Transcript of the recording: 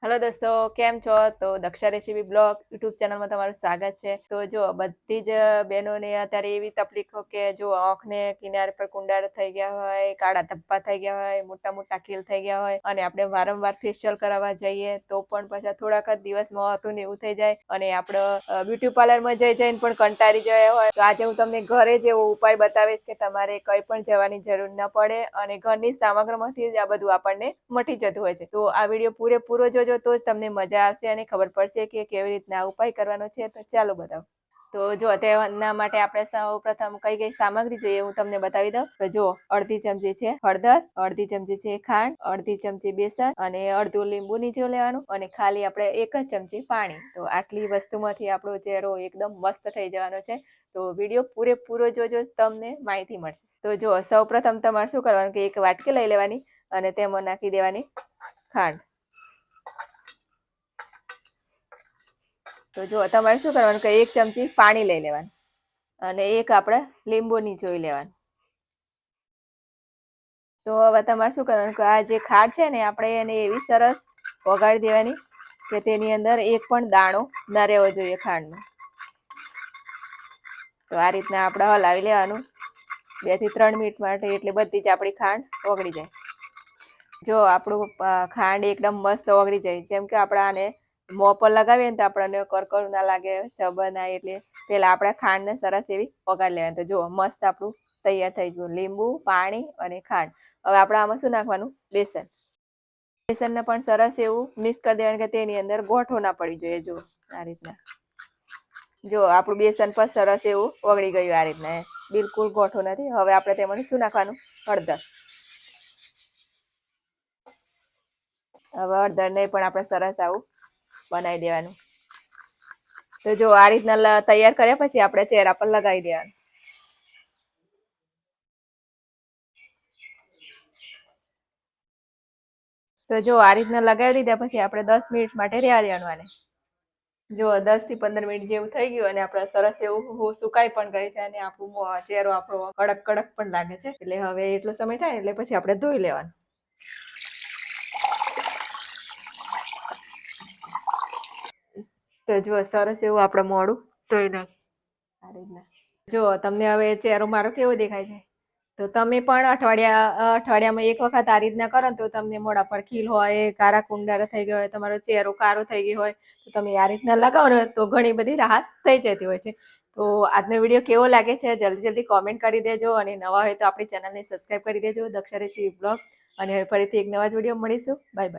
Hello दोस्तों, केम छो? तो दक्षा रेसिपी બ્લોગ યુટ્યુબ ચેનલમાં તમારું સ્વાગત છે। તો જો બધી જ બહેનોને અત્યારે એવી તકલીફો કે જો આંખને કિનારે પર કુંડાળ થઈ ગયા હોય, કાળા ધબ્બા થઈ ગયા હોય, મોટા મોટા ખીલ થઈ ગયા હોય અને આપણે વારંવાર ફેશિયલ કરાવવા જઈએ તો પણ પાછા થોડાક જ દિવસમાં હતું ને એવું થઈ જાય અને આપણે બ્યુટી પાર્લરમાં જઈને પણ કંટાળી ગયા હોય। તો આજે હું તમને ઘરે જ એવો ઉપાય બતાવીશ કે તમારે કંઈ પણ જવાની જરૂર ન પડે અને ઘરની સામગ્રીમાંથી જ આ બધું આપણને મટી જતું હોય છે। તો આ વિડીયો પૂરેપૂરો જોજો તો જ તમને મજા આવશે અને ખબર પડશે કે કેવી રીતના આ ઉપાય કરવાનો છે। તો ચાલો બતાવો। તો જો તેના માટે આપણે સૌ પ્રથમ કઈ સામગ્રી જોઈએ હું તમને બતાવી દઉં। તો જો અડધી ચમચી છે હળદર, અડધી ચમચી છે ખાંડ, અડધી ચમચી બેસન અને અડધું લીંબુ નીચોવી લેવાનું અને ખાલી આપણે 1 જ ચમચી પાણી। તો આટલી વસ્તુમાંથી આપણો ચહેરો એકદમ મસ્ત થઈ જવાનો છે। તો વિડીયો પૂરેપૂરો જોજો તમને માહિતી મળશે। તો જો સૌ પ્રથમ તમારે શું કરવાનું કે એક વાટકી લઈ લેવાની અને તેમાં નાખી દેવાની ખાંડ। તો જો તમારે શું કરવાનું કે 1 ચમચી પાણી લઈ લેવાનું અને એક આપણે લીંબુ નીચોવી લેવાનું। તો હવે તમારે શું કરવાનું કે આ જે ખાંડ છે ને આપણે એને એવી સરસ ઓગાળી દેવાની કે તેની અંદર એક પણ દાણો ન રહેવો જોઈએ ખાંડનો। તો આ રીતના આપણે હલાવી લેવાનું 2 થી 3 મિનિટ માટે, એટલે બધી જ આપણી ખાંડ ઓગળી જાય। જો આપણું ખાંડ એકદમ મસ્ત ઓગળી જાય, જેમ કે આપણે આને મોં પર લગાવીએ ને તો આપણને કરકરું ના લાગે, ચબર ના, એટલે પેલા આપણે ખાંડને સરસ એવી ઓગાળી લેવાની। તો જો મસ્ત આપણું તૈયાર થઈ ગયું લીંબુ, પાણી અને ખાંડ। હવે આપણે આમાં શું નાખવાનું? બેસન। બેસનને પણ સરસ એવું મિક્સ કરી દેવાનું કે તેની અંદર ગોઠો ના પડી જોઈએ। જો આ રીતના, જો આપણું બેસન પણ સરસ એવું ઓગળી ગયું આ રીતના, બિલકુલ ગોઠો નથી। હવે આપણે તેમાં શું નાખવાનું? હળદર। હવે હળદરને પણ આપણે સરસ આવું બનાવી દેવાનું। તો જો આ રીતના તૈયાર કર્યા પછી આપણે ચહેરા પર લગાવી દેવાનું। તો જો આ રીતના લગાવી દીધા પછી આપણે 10 મિનિટ માટે રહેવા દેવાનું આને। જો 10 થી 15 મિનિટ જેવું થઈ ગયું અને આપણે સરસ એવું સુકાઈ પણ ગઈ છે અને આપણું ચહેરો આપણો કડક કડક પણ લાગે છે। એટલે હવે એટલો સમય થાય એટલે પછી આપણે ધોઈ લેવાનું। તો જો સરસ એવું આપણે મોઢું ધોઈ નાખીએ આ રીતના। જો તમને હવે ચહેરો મારો કેવો દેખાય છે? તો તમે પણ અઠવાડિયામાં એક વખત આ રીતના કરો તો તમને મોઢા પર ખીલ હોય, કાળા કુંડાળા થઈ ગયા હોય, તમારો ચહેરો કાળો થઈ ગયો હોય તો તમે આ રીતના લગાવો ને તો ઘણી બધી રાહત થઈ જતી હોય છે। તો આજનો વિડીયો કેવો લાગે છે જલ્દી કોમેન્ટ કરી દેજો અને નવા હોય તો આપણી ચેનલને સબસ્ક્રાઈબ કરી દેજો, દક્ષા રેસિપી બ્લોગ। અને ફરીથી એક નવા જ વિડીયો મળીશું। Bye bye.